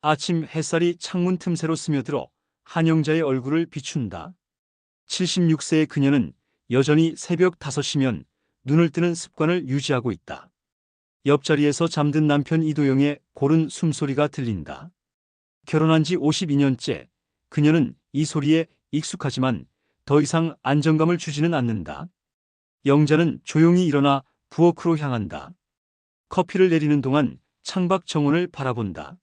아침 햇살이 창문 틈새로 스며들어 한영자의 얼굴을 비춘다. 76세의 그녀는 여전히 새벽 5시면 눈을 뜨는 습관을 유지하고 있다. 옆자리에서 잠든 남편 이도영의 고른 숨소리가 들린다. 결혼한 지 52년째, 그녀는 이 소리에 익숙하지만 더 이상 안정감을 주지는 않는다. 영자는 조용히 일어나 부엌으로 향한다. 커피를 내리는 동안 창밖 정원을 바라본다.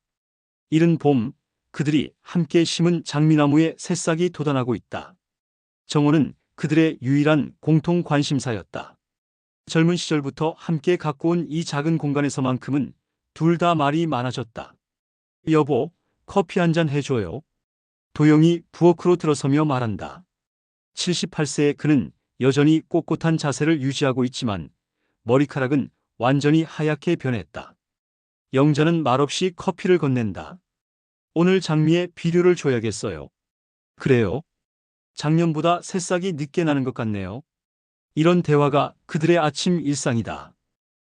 이른 봄, 그들이 함께 심은 장미나무에 새싹이 돋아나고 있다. 정원은 그들의 유일한 공통 관심사였다. 젊은 시절부터 함께 가꿔온 이 작은 공간에서만큼은 둘 다 말이 많아졌다. 여보, 커피 한 잔 해줘요. 도영이 부엌으로 들어서며 말한다. 78세의 그는 여전히 꼿꼿한 자세를 유지하고 있지만 머리카락은 완전히 하얗게 변했다. 영자는 말없이 커피를 건넨다. 오늘 장미에 비료를 줘야겠어요. 그래요? 작년보다 새싹이 늦게 나는 것 같네요. 이런 대화가 그들의 아침 일상이다.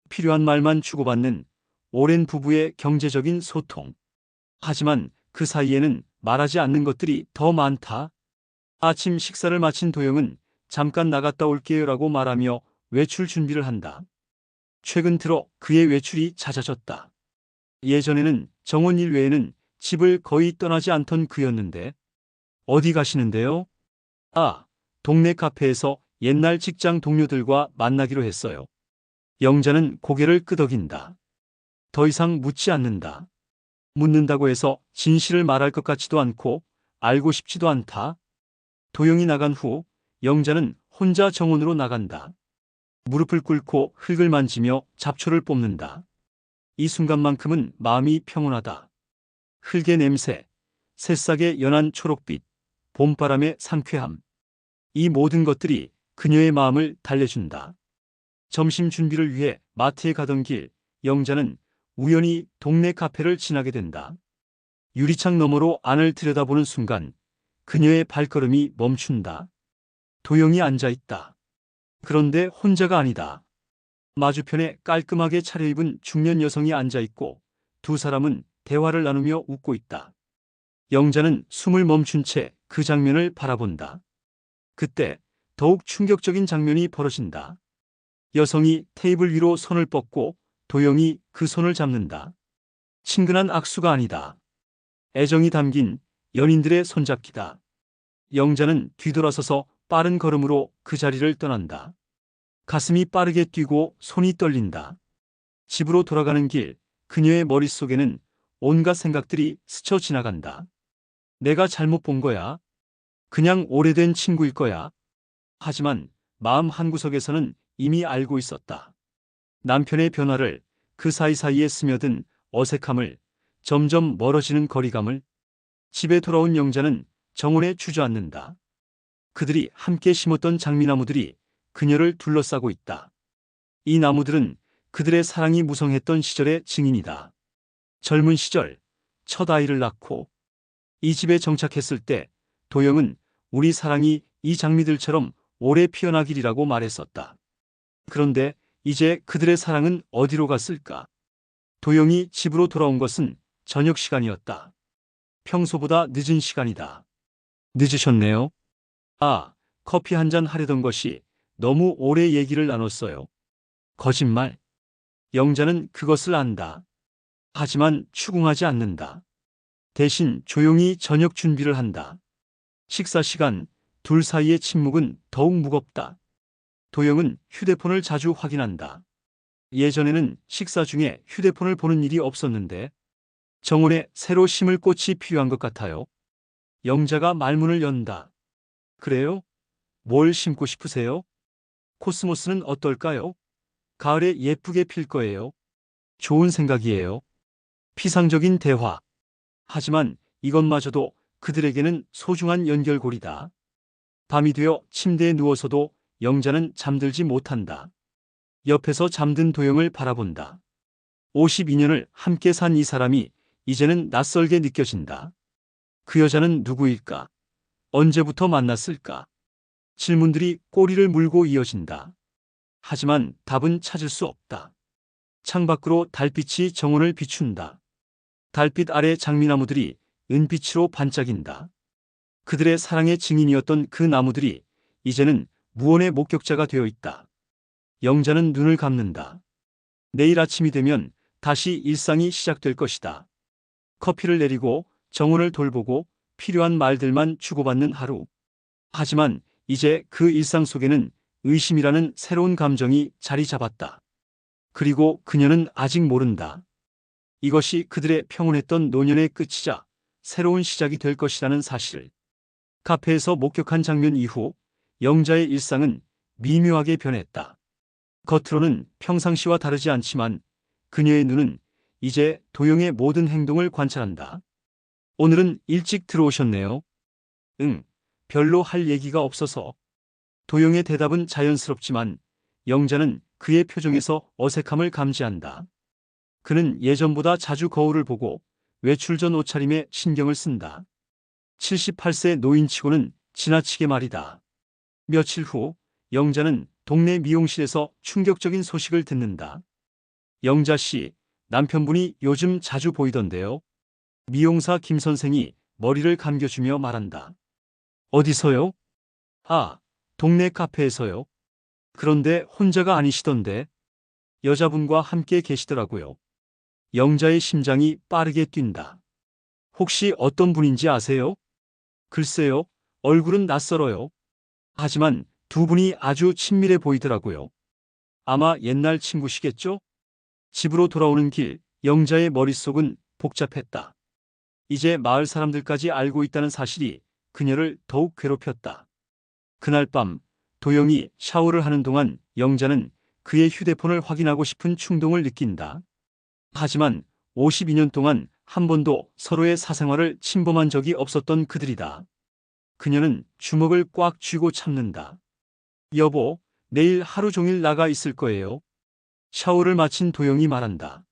필요한 말만 주고받는 오랜 부부의 경제적인 소통. 하지만 그 사이에는 말하지 않는 것들이 더 많다. 아침 식사를 마친 도영은 잠깐 나갔다 올게요라고 말하며 외출 준비를 한다. 최근 들어 그의 외출이 잦아졌다. 예전에는 정원 일 외에는 집을 거의 떠나지 않던 그였는데. 어디 가시는데요? 아, 동네 카페에서 옛날 직장 동료들과 만나기로 했어요. 영자는 고개를 끄덕인다. 더 이상 묻지 않는다. 묻는다고 해서 진실을 말할 것 같지도 않고 알고 싶지도 않다. 도영이 나간 후 영자는 혼자 정원으로 나간다. 무릎을 꿇고 흙을 만지며 잡초를 뽑는다. 이 순간만큼은 마음이 평온하다. 흙의 냄새, 새싹의 연한 초록빛, 봄바람의 상쾌함. 이 모든 것들이 그녀의 마음을 달래준다. 점심 준비를 위해 마트에 가던 길, 영자는 우연히 동네 카페를 지나게 된다. 유리창 너머로 안을 들여다보는 순간 그녀의 발걸음이 멈춘다. 도영이 앉아있다. 그런데 혼자가 아니다. 마주편에 깔끔하게 차려입은 중년 여성이 앉아있고 두 사람은 대화를 나누며 웃고 있다. 영자는 숨을 멈춘 채 그 장면을 바라본다. 그때 더욱 충격적인 장면이 벌어진다. 여성이 테이블 위로 손을 뻗고 도영이 그 손을 잡는다. 친근한 악수가 아니다. 애정이 담긴 연인들의 손잡기다. 영자는 뒤돌아서서 빠른 걸음으로 그 자리를 떠난다. 가슴이 빠르게 뛰고 손이 떨린다. 집으로 돌아가는 길, 그녀의 머릿속에는 온갖 생각들이 스쳐 지나간다. 내가 잘못 본 거야. 그냥 오래된 친구일 거야. 하지만 마음 한구석에서는 이미 알고 있었다. 남편의 변화를, 그 사이사이에 스며든 어색함을, 점점 멀어지는 거리감을. 집에 돌아온 영자는 정원에 주저앉는다. 그들이 함께 심었던 장미나무들이 그녀를 둘러싸고 있다. 이 나무들은 그들의 사랑이 무성했던 시절의 증인이다. 젊은 시절, 첫 아이를 낳고 이 집에 정착했을 때 도영은 우리 사랑이 이 장미들처럼 오래 피어나기리라고 말했었다. 그런데 이제 그들의 사랑은 어디로 갔을까? 도영이 집으로 돌아온 것은 저녁 시간이었다. 평소보다 늦은 시간이다. 늦으셨네요. 아, 커피 한 잔 하려던 것이 너무 오래 얘기를 나눴어요. 거짓말. 영자는 그것을 안다. 하지만 추궁하지 않는다. 대신 조용히 저녁 준비를 한다. 식사 시간, 둘 사이의 침묵은 더욱 무겁다. 도영은 휴대폰을 자주 확인한다. 예전에는 식사 중에 휴대폰을 보는 일이 없었는데 정원에 새로 심을 꽃이 필요한 것 같아요. 영자가 말문을 연다. 그래요? 뭘 심고 싶으세요? 코스모스는 어떨까요? 가을에 예쁘게 필 거예요. 좋은 생각이에요. 피상적인 대화. 하지만 이것마저도 그들에게는 소중한 연결고리다. 밤이 되어 침대에 누워서도 영자는 잠들지 못한다. 옆에서 잠든 도영을 바라본다. 52년을 함께 산 이 사람이 이제는 낯설게 느껴진다. 그 여자는 누구일까? 언제부터 만났을까? 질문들이 꼬리를 물고 이어진다. 하지만 답은 찾을 수 없다. 창밖으로 달빛이 정원을 비춘다. 달빛 아래 장미나무들이 은빛으로 반짝인다. 그들의 사랑의 증인이었던 그 나무들이 이제는 무언의 목격자가 되어 있다. 영자는 눈을 감는다. 내일 아침이 되면 다시 일상이 시작될 것이다. 커피를 내리고 정원을 돌보고 필요한 말들만 주고받는 하루. 하지만 이제 그 일상 속에는 의심이라는 새로운 감정이 자리 잡았다. 그리고 그녀는 아직 모른다. 이것이 그들의 평온했던 노년의 끝이자 새로운 시작이 될 것이라는 사실을. 카페에서 목격한 장면 이후 영자의 일상은 미묘하게 변했다. 겉으로는 평상시와 다르지 않지만 그녀의 눈은 이제 도영의 모든 행동을 관찰한다. 오늘은 일찍 들어오셨네요. 응, 별로 할 얘기가 없어서. 도영의 대답은 자연스럽지만 영자는 그의 표정에서 어색함을 감지한다. 그는 예전보다 자주 거울을 보고 외출 전 옷차림에 신경을 쓴다. 78세 노인치고는 지나치게 말이다. 며칠 후 영자는 동네 미용실에서 충격적인 소식을 듣는다. 영자 씨, 남편분이 요즘 자주 보이던데요. 미용사 김 선생이 머리를 감겨주며 말한다. 어디서요? 아, 동네 카페에서요. 그런데 혼자가 아니시던데 여자분과 함께 계시더라고요. 영자의 심장이 빠르게 뛴다. 혹시 어떤 분인지 아세요? 글쎄요, 얼굴은 낯설어요. 하지만 두 분이 아주 친밀해 보이더라고요. 아마 옛날 친구시겠죠? 집으로 돌아오는 길, 영자의 머릿속은 복잡했다. 이제 마을 사람들까지 알고 있다는 사실이 그녀를 더욱 괴롭혔다. 그날 밤, 도영이 샤워를 하는 동안 영자는 그의 휴대폰을 확인하고 싶은 충동을 느낀다. 하지만 52년 동안 한 번도 서로의 사생활을 침범한 적이 없었던 그들이다. 그녀는 주먹을 꽉 쥐고 참는다. 여보, 내일 하루 종일 나가 있을 거예요. 샤워를 마친 도영이 말한다.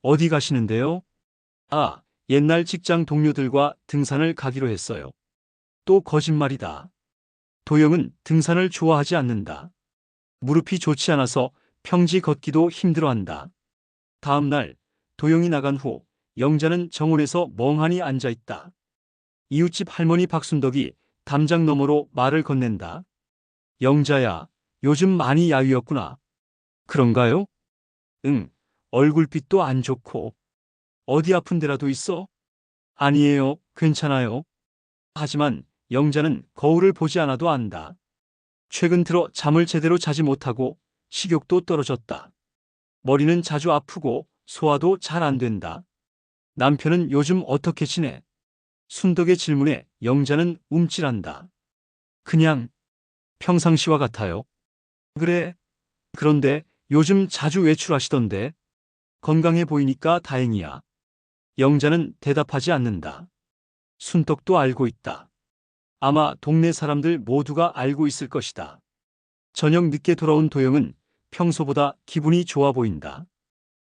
어디 가시는데요? 아, 옛날 직장 동료들과 등산을 가기로 했어요. 또 거짓말이다. 도영은 등산을 좋아하지 않는다. 무릎이 좋지 않아서 평지 걷기도 힘들어한다. 다음 날 도영이 나간 후 영자는 정원에서 멍하니 앉아 있다. 이웃집 할머니 박순덕이 담장 너머로 말을 건넨다. 영자야, 요즘 많이 야위었구나. 그런가요? 응, 얼굴빛도 안 좋고. 어디 아픈 데라도 있어? 아니에요, 괜찮아요. 하지만 영자는 거울을 보지 않아도 안다. 최근 들어 잠을 제대로 자지 못하고 식욕도 떨어졌다. 머리는 자주 아프고 소화도 잘 안 된다. 남편은 요즘 어떻게 지내? 순덕의 질문에 영자는 움찔한다. 그냥 평상시와 같아요. 그래. 그런데 요즘 자주 외출하시던데. 건강해 보이니까 다행이야. 영자는 대답하지 않는다. 순덕도 알고 있다. 아마 동네 사람들 모두가 알고 있을 것이다. 저녁 늦게 돌아온 도영은 평소보다 기분이 좋아 보인다.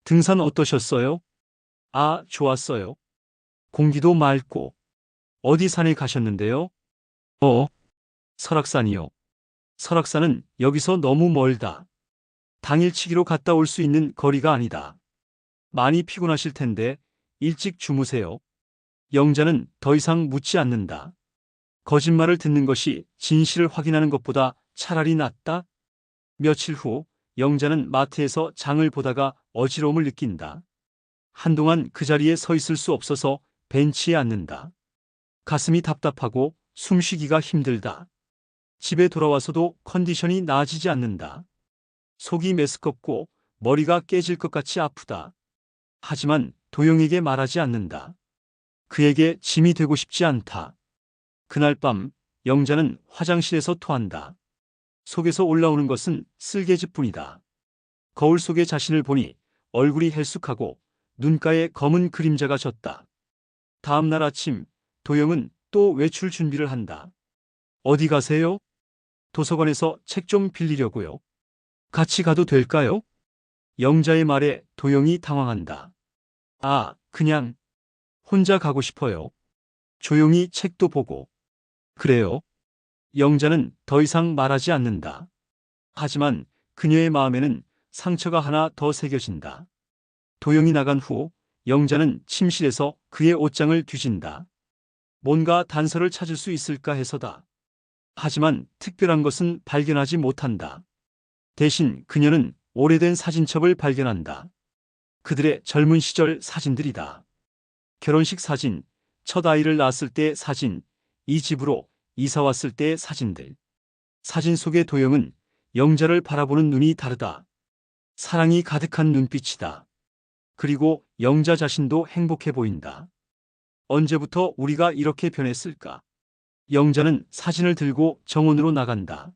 등산 어떠셨어요? 아, 좋았어요. 공기도 맑고. 어디 산에 가셨는데요? 설악산이요. 설악산은 여기서 너무 멀다. 당일치기로 갔다 올 수 있는 거리가 아니다. 많이 피곤하실 텐데 일찍 주무세요. 영자는 더 이상 묻지 않는다. 거짓말을 듣는 것이 진실을 확인하는 것보다 차라리 낫다. 며칠 후 영자는 마트에서 장을 보다가 어지러움을 느낀다. 한동안 그 자리에 서 있을 수 없어서 벤치에 앉는다. 가슴이 답답하고 숨쉬기가 힘들다. 집에 돌아와서도 컨디션이 나아지지 않는다. 속이 메스껍고 머리가 깨질 것 같이 아프다. 하지만 도영에게 말하지 않는다. 그에게 짐이 되고 싶지 않다. 그날 밤 영자는 화장실에서 토한다. 속에서 올라오는 것은 쓸개즙뿐이다. 거울 속의 자신을 보니 얼굴이 헬쑥하고 눈가에 검은 그림자가 졌다. 다음 날 아침 도영은 또 외출 준비를 한다. 어디 가세요? 도서관에서 책 좀 빌리려고요. 같이 가도 될까요? 영자의 말에 도영이 당황한다. 아, 그냥 혼자 가고 싶어요. 조용히 책도 보고. 그래요. 영자는 더 이상 말하지 않는다. 하지만 그녀의 마음에는 상처가 하나 더 새겨진다. 도영이 나간 후 영자는 침실에서 그의 옷장을 뒤진다. 뭔가 단서를 찾을 수 있을까 해서다. 하지만 특별한 것은 발견하지 못한다. 대신 그녀는 오래된 사진첩을 발견한다. 그들의 젊은 시절 사진들이다. 결혼식 사진, 첫 아이를 낳았을 때의 사진, 이 집으로 이사 왔을 때의 사진들. 사진 속의 도영은 영자를 바라보는 눈이 다르다. 사랑이 가득한 눈빛이다. 그리고 영자 자신도 행복해 보인다. 언제부터 우리가 이렇게 변했을까? 영자는 사진을 들고 정원으로 나간다.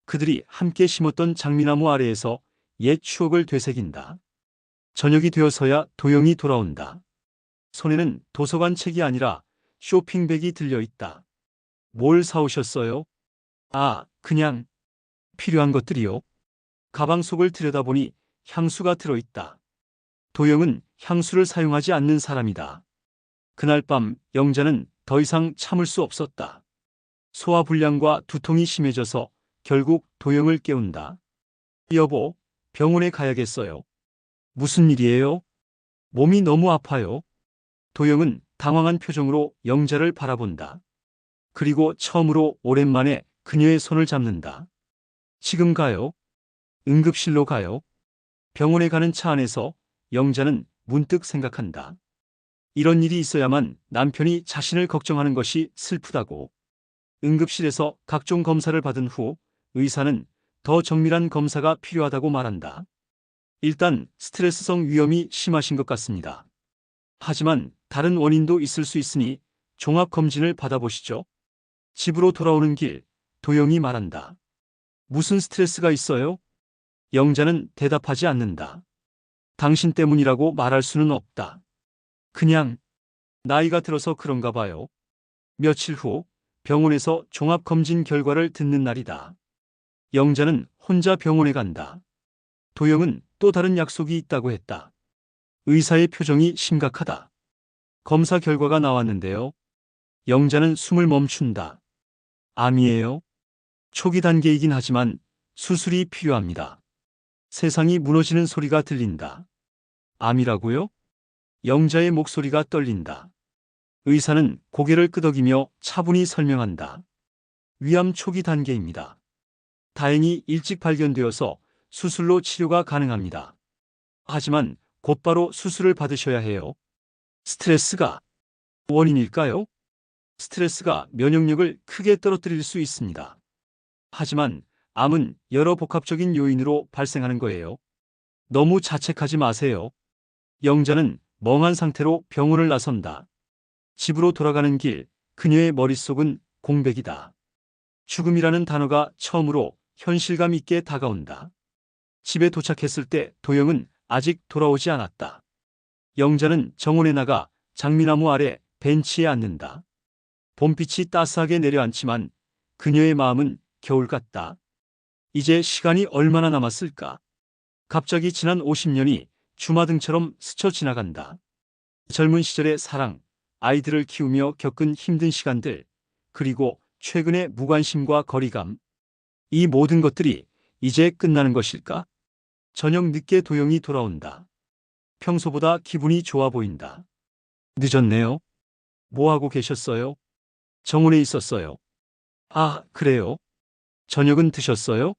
그들이 함께 심었던 장미나무 아래에서 옛 추억을 되새긴다. 저녁이 되어서야 도영이 돌아온다. 손에는 도서관 책이 아니라 쇼핑백이 들려 있다. 뭘 사오셨어요? 아, 그냥 필요한 것들이요. 가방 속을 들여다보니 향수가 들어있다. 도영은 향수를 사용하지 않는 사람이다. 그날 밤 영자는 더 이상 참을 수 없었다. 소화불량과 두통이 심해져서 결국 도영을 깨운다. 여보, 병원에 가야겠어요. 무슨 일이에요? 몸이 너무 아파요. 도영은 당황한 표정으로 영자를 바라본다. 그리고 처음으로 오랜만에 그녀의 손을 잡는다. 지금 가요? 응급실로 가요? 병원에 가는 차 안에서 영자는 문득 생각한다. 이런 일이 있어야만 남편이 자신을 걱정하는 것이 슬프다고. 응급실에서 각종 검사를 받은 후 의사는 더 정밀한 검사가 필요하다고 말한다. 일단 스트레스성 위염이 심하신 것 같습니다. 하지만 다른 원인도 있을 수 있으니 종합검진을 받아보시죠. 집으로 돌아오는 길, 도영이 말한다. 무슨 스트레스가 있어요? 영자는 대답하지 않는다. 당신 때문이라고 말할 수는 없다. 그냥 나이가 들어서 그런가 봐요. 며칠 후 병원에서 종합검진 결과를 듣는 날이다. 영자는 혼자 병원에 간다. 도영은 또 다른 약속이 있다고 했다. 의사의 표정이 심각하다. 검사 결과가 나왔는데요. 영자는 숨을 멈춘다. 암이에요? 초기 단계이긴 하지만 수술이 필요합니다. 세상이 무너지는 소리가 들린다. 암이라고요? 영자의 목소리가 떨린다. 의사는 고개를 끄덕이며 차분히 설명한다. 위암 초기 단계입니다. 다행히 일찍 발견되어서 수술로 치료가 가능합니다. 하지만 곧바로 수술을 받으셔야 해요. 스트레스가 원인일까요? 스트레스가 면역력을 크게 떨어뜨릴 수 있습니다. 하지만 암은 여러 복합적인 요인으로 발생하는 거예요. 너무 자책하지 마세요. 영자는 멍한 상태로 병원을 나선다. 집으로 돌아가는 길, 그녀의 머릿속은 공백이다. 죽음이라는 단어가 처음으로 현실감 있게 다가온다. 집에 도착했을 때 도영은 아직 돌아오지 않았다. 영자는 정원에 나가 장미나무 아래 벤치에 앉는다. 봄빛이 따스하게 내려앉지만 그녀의 마음은 겨울 같다. 이제 시간이 얼마나 남았을까? 갑자기 지난 50년이 주마등처럼 스쳐 지나간다. 젊은 시절의 사랑, 아이들을 키우며 겪은 힘든 시간들, 그리고 최근의 무관심과 거리감. 이 모든 것들이 이제 끝나는 것일까? 저녁 늦게 도영이 돌아온다. 평소보다 기분이 좋아 보인다. 늦었네요. 뭐 하고 계셨어요? 정원에 있었어요. 아, 그래요? 저녁은 드셨어요?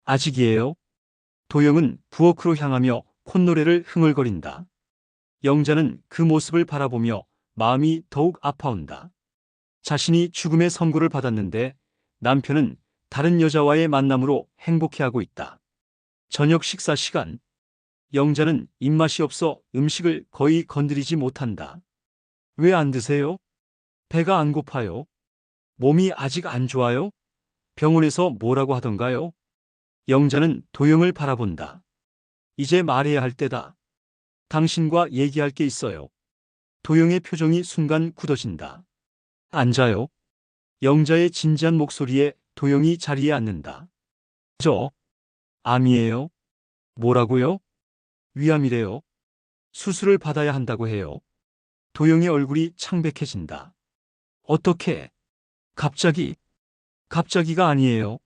아직이에요. 도영은 부엌으로 향하며 콧노래를 흥얼거린다. 영자는 그 모습을 바라보며 마음이 더욱 아파온다. 자신이 죽음의 선고를 받았는데 남편은 다른 여자와의 만남으로 행복해하고 있다. 저녁 식사 시간. 영자는 입맛이 없어 음식을 거의 건드리지 못한다. 왜 안 드세요? 배가 안 고파요. 몸이 아직 안 좋아요? 병원에서 뭐라고 하던가요? 영자는 도영을 바라본다. 이제 말해야 할 때다. 당신과 얘기할 게 있어요. 도영의 표정이 순간 굳어진다. 앉아요. 영자의 진지한 목소리에 도영이 자리에 앉는다. 저 암이에요. 뭐라고요? 위암이래요. 수술을 받아야 한다고 해요. 도영의 얼굴이 창백해진다. 어떻게? 갑자기? 갑자기가 아니에요.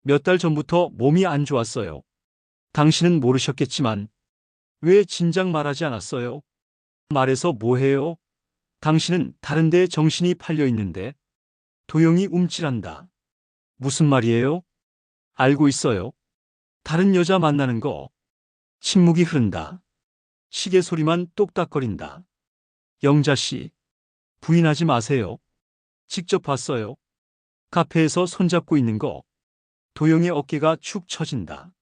몇 달 전부터 몸이 안 좋았어요. 당신은 모르셨겠지만 왜 진작 말하지 않았어요? 말해서 뭐해요? 당신은 다른 데에 정신이 팔려 있는데. 도영이 움찔한다. 무슨 말이에요? 알고 있어요. 다른 여자 만나는 거. 침묵이 흐른다. 시계 소리만 똑딱거린다. 영자 씨, 부인하지 마세요. 직접 봤어요. 카페에서 손잡고 있는 거. 도영의 어깨가 축 처진다.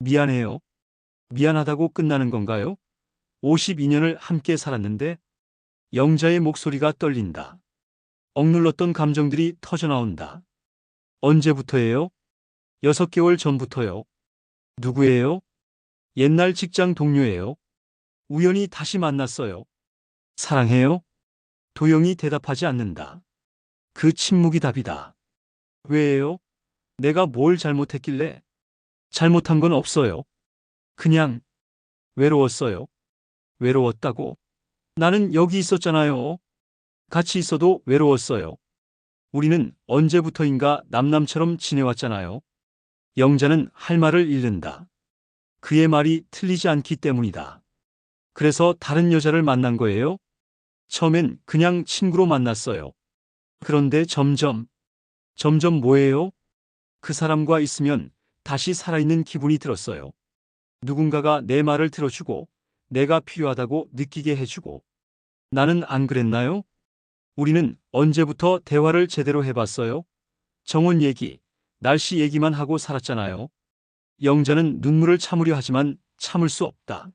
미안해요. 미안하다고 끝나는 건가요? 52년을 함께 살았는데. 영자의 목소리가 떨린다. 억눌렀던 감정들이 터져나온다. 언제부터예요? 6개월 전부터요. 누구예요? 옛날 직장 동료예요. 우연히 다시 만났어요. 사랑해요? 도영이 대답하지 않는다. 그 침묵이 답이다. 왜예요? 내가 뭘 잘못했길래? 잘못한 건 없어요. 그냥 외로웠어요. 외로웠다고? 나는 여기 있었잖아요. 같이 있어도 외로웠어요. 우리는 언제부터인가 남남처럼 지내왔잖아요. 영자는 할 말을 잃는다. 그의 말이 틀리지 않기 때문이다. 그래서 다른 여자를 만난 거예요? 처음엔 그냥 친구로 만났어요. 그런데 점점 뭐예요? 그 사람과 있으면 다시 살아있는 기분이 들었어요. 누군가가 내 말을 들어주고 내가 필요하다고 느끼게 해주고. 나는 안 그랬나요? 우리는 언제부터 대화를 제대로 해봤어요? 정원 얘기, 날씨 얘기만 하고 살았잖아요. 영자는 눈물을 참으려 하지만 참을 수 없다.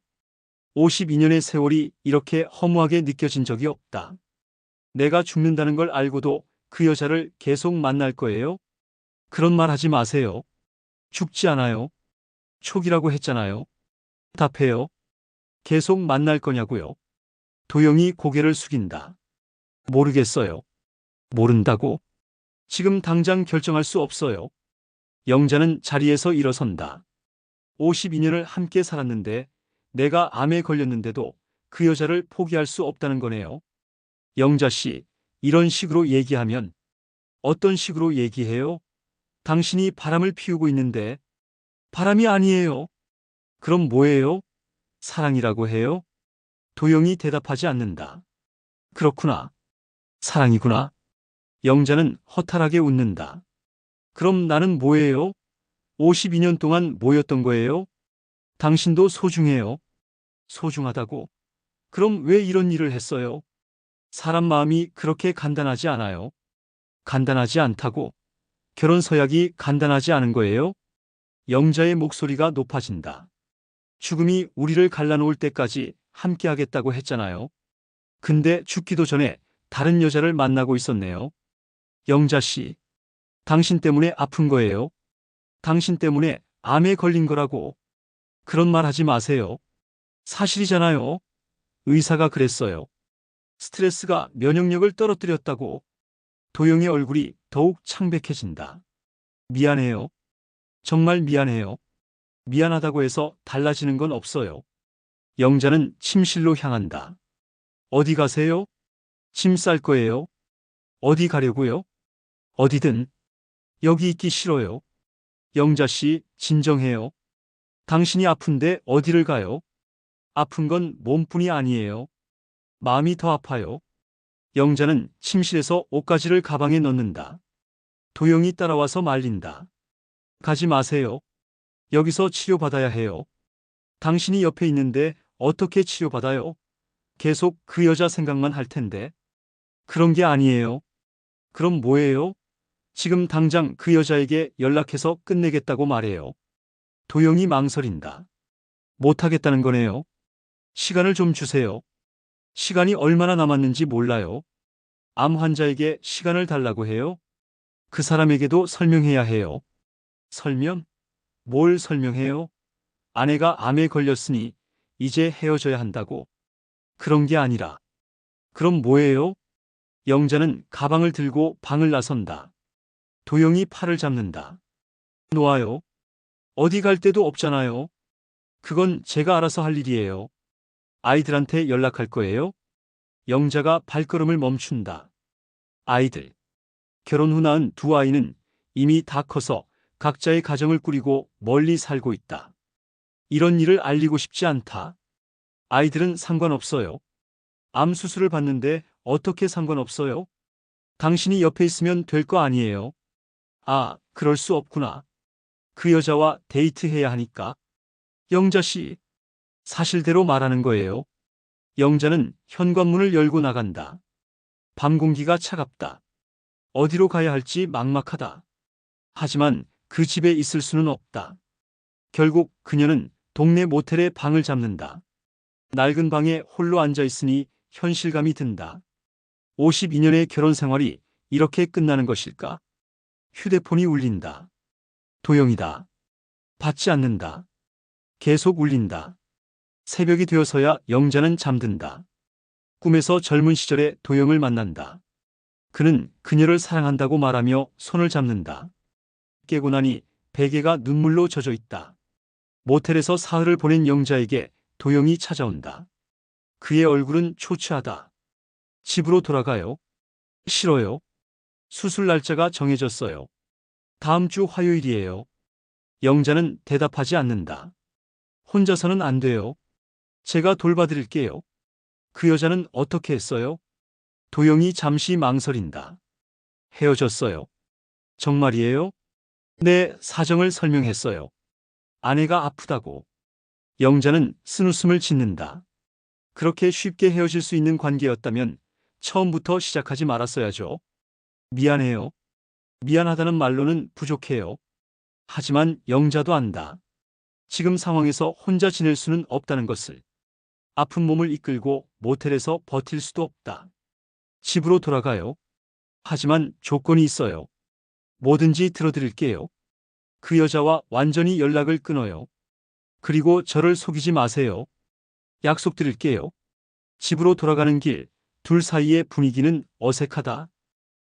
52년의 세월이 이렇게 허무하게 느껴진 적이 없다. 내가 죽는다는 걸 알고도 그 여자를 계속 만날 거예요? 그런 말 하지 마세요. 죽지 않아요. 촉이라고 했잖아요. 답해요. 계속 만날 거냐고요. 도영이 고개를 숙인다. 모르겠어요. 모른다고? 지금 당장 결정할 수 없어요. 영자는 자리에서 일어선다. 52년을 함께 살았는데 내가 암에 걸렸는데도 그 여자를 포기할 수 없다는 거네요. 영자 씨, 이런 식으로 얘기하면. 어떤 식으로 얘기해요? 당신이 바람을 피우고 있는데. 바람이 아니에요. 그럼 뭐예요? 사랑이라고 해요? 도영이 대답하지 않는다. 그렇구나. 사랑이구나. 영자는 허탈하게 웃는다. 그럼 나는 뭐예요? 52년 동안 뭐였던 거예요? 당신도 소중해요. 소중하다고? 그럼 왜 이런 일을 했어요? 사람 마음이 그렇게 간단하지 않아요. 간단하지 않다고? 결혼 서약이 간단하지 않은 거예요? 영자의 목소리가 높아진다. 죽음이 우리를 갈라놓을 때까지 함께 하겠다고 했잖아요. 근데 죽기도 전에 다른 여자를 만나고 있었네요. 영자 씨, 당신 때문에 아픈 거예요. 당신 때문에 암에 걸린 거라고. 그런 말 하지 마세요. 사실이잖아요. 의사가 그랬어요. 스트레스가 면역력을 떨어뜨렸다고. 도영의 얼굴이 더욱 창백해진다. 미안해요. 정말 미안해요. 미안하다고 해서 달라지는 건 없어요. 영자는 침실로 향한다. 어디 가세요? 짐 쌀 거예요. 어디 가려고요? 어디든. 여기 있기 싫어요. 영자 씨, 진정해요. 당신이 아픈데 어디를 가요? 아픈 건 몸뿐이 아니에요. 마음이 더 아파요. 영자는 침실에서 옷가지를 가방에 넣는다. 도영이 따라와서 말린다. 가지 마세요. 여기서 치료받아야 해요. 당신이 옆에 있는데 어떻게 치료받아요? 계속 그 여자 생각만 할 텐데. 그런 게 아니에요. 그럼 뭐예요? 지금 당장 그 여자에게 연락해서 끝내겠다고 말해요. 도영이 망설인다. 못하겠다는 거네요. 시간을 좀 주세요. 시간이 얼마나 남았는지 몰라요. 암 환자에게 시간을 달라고 해요? 그 사람에게도 설명해야 해요. 설명? 뭘 설명해요? 아내가 암에 걸렸으니 이제 헤어져야 한다고. 그런 게 아니라. 그럼 뭐예요? 영자는 가방을 들고 방을 나선다. 도영이 팔을 잡는다. 놓아요. 어디 갈 데도 없잖아요. 그건 제가 알아서 할 일이에요. 아이들한테 연락할 거예요? 영자가 발걸음을 멈춘다. 아이들. 결혼 후 낳은 두 아이는 이미 다 커서 각자의 가정을 꾸리고 멀리 살고 있다. 이런 일을 알리고 싶지 않다. 아이들은 상관없어요. 암 수술을 받는데 어떻게 상관없어요? 당신이 옆에 있으면 될 거 아니에요? 아, 그럴 수 없구나. 그 여자와 데이트해야 하니까. 영자 씨, 사실대로 말하는 거예요. 영자는 현관문을 열고 나간다. 밤 공기가 차갑다. 어디로 가야 할지 막막하다. 하지만 그 집에 있을 수는 없다. 결국 그녀는 동네 모텔에 방을 잡는다. 낡은 방에 홀로 앉아 있으니 현실감이 든다. 52년의 결혼 생활이 이렇게 끝나는 것일까? 휴대폰이 울린다. 도영이다. 받지 않는다. 계속 울린다. 새벽이 되어서야 영자는 잠든다. 꿈에서 젊은 시절의 도영을 만난다. 그는 그녀를 사랑한다고 말하며 손을 잡는다. 깨고 나니 베개가 눈물로 젖어 있다. 모텔에서 사흘을 보낸 영자에게 도영이 찾아온다. 그의 얼굴은 초췌하다. 집으로 돌아가요? 싫어요. 수술 날짜가 정해졌어요. 다음 주 화요일이에요. 영자는 대답하지 않는다. 혼자서는 안 돼요. 제가 돌봐드릴게요. 그 여자는 어떻게 했어요? 도영이 잠시 망설인다. 헤어졌어요. 정말이에요? 네, 사정을 설명했어요. 아내가 아프다고. 영자는 쓴웃음을 짓는다. 그렇게 쉽게 헤어질 수 있는 관계였다면 처음부터 시작하지 말았어야죠. 미안해요. 미안하다는 말로는 부족해요. 하지만 영자도 안다. 지금 상황에서 혼자 지낼 수는 없다는 것을. 아픈 몸을 이끌고 모텔에서 버틸 수도 없다. 집으로 돌아가요. 하지만 조건이 있어요. 뭐든지 들어드릴게요. 그 여자와 완전히 연락을 끊어요. 그리고 저를 속이지 마세요. 약속드릴게요. 집으로 돌아가는 길, 둘 사이의 분위기는 어색하다.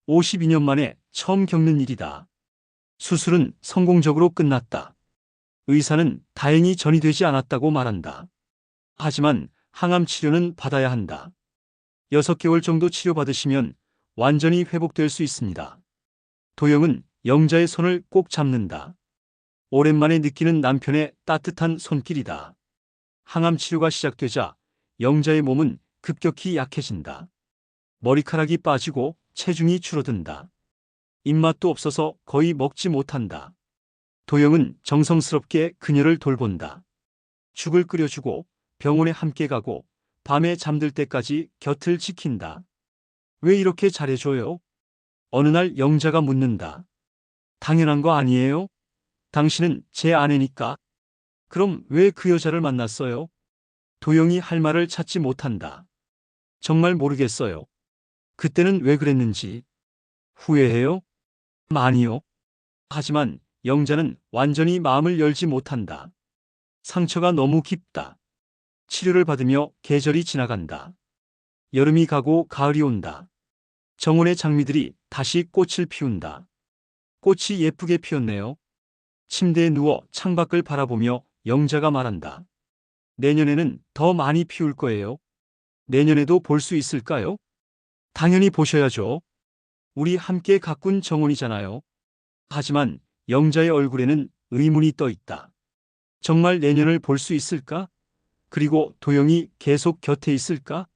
52년 만에 처음 겪는 일이다. 수술은 성공적으로 끝났다. 의사는 다행히 전이 되지 않았다고 말한다. 하지만 항암 치료는 받아야 한다. 6개월 정도 치료받으시면 완전히 회복될 수 있습니다. 도영은 영자의 손을 꼭 잡는다. 오랜만에 느끼는 남편의 따뜻한 손길이다. 항암 치료가 시작되자 영자의 몸은 급격히 약해진다. 머리카락이 빠지고 체중이 줄어든다. 입맛도 없어서 거의 먹지 못한다. 도영은 정성스럽게 그녀를 돌본다. 죽을 끓여주고 병원에 함께 가고 밤에 잠들 때까지 곁을 지킨다. 왜 이렇게 잘해줘요? 어느 날 영자가 묻는다. 당연한 거 아니에요? 당신은 제 아내니까. 그럼 왜 그 여자를 만났어요? 도영이 할 말을 찾지 못한다. 정말 모르겠어요. 그때는 왜 그랬는지. 후회해요? 많이요. 하지만 영자는 완전히 마음을 열지 못한다. 상처가 너무 깊다. 치료를 받으며 계절이 지나간다. 여름이 가고 가을이 온다. 정원의 장미들이 다시 꽃을 피운다. 꽃이 예쁘게 피었네요. 침대에 누워 창밖을 바라보며 영자가 말한다. 내년에는 더 많이 피울 거예요. 내년에도 볼 수 있을까요? 당연히 보셔야죠. 우리 함께 가꾼 정원이잖아요. 하지만 영자의 얼굴에는 의문이 떠 있다. 정말 내년을 볼 수 있을까? 그리고 도영이 계속 곁에 있을까?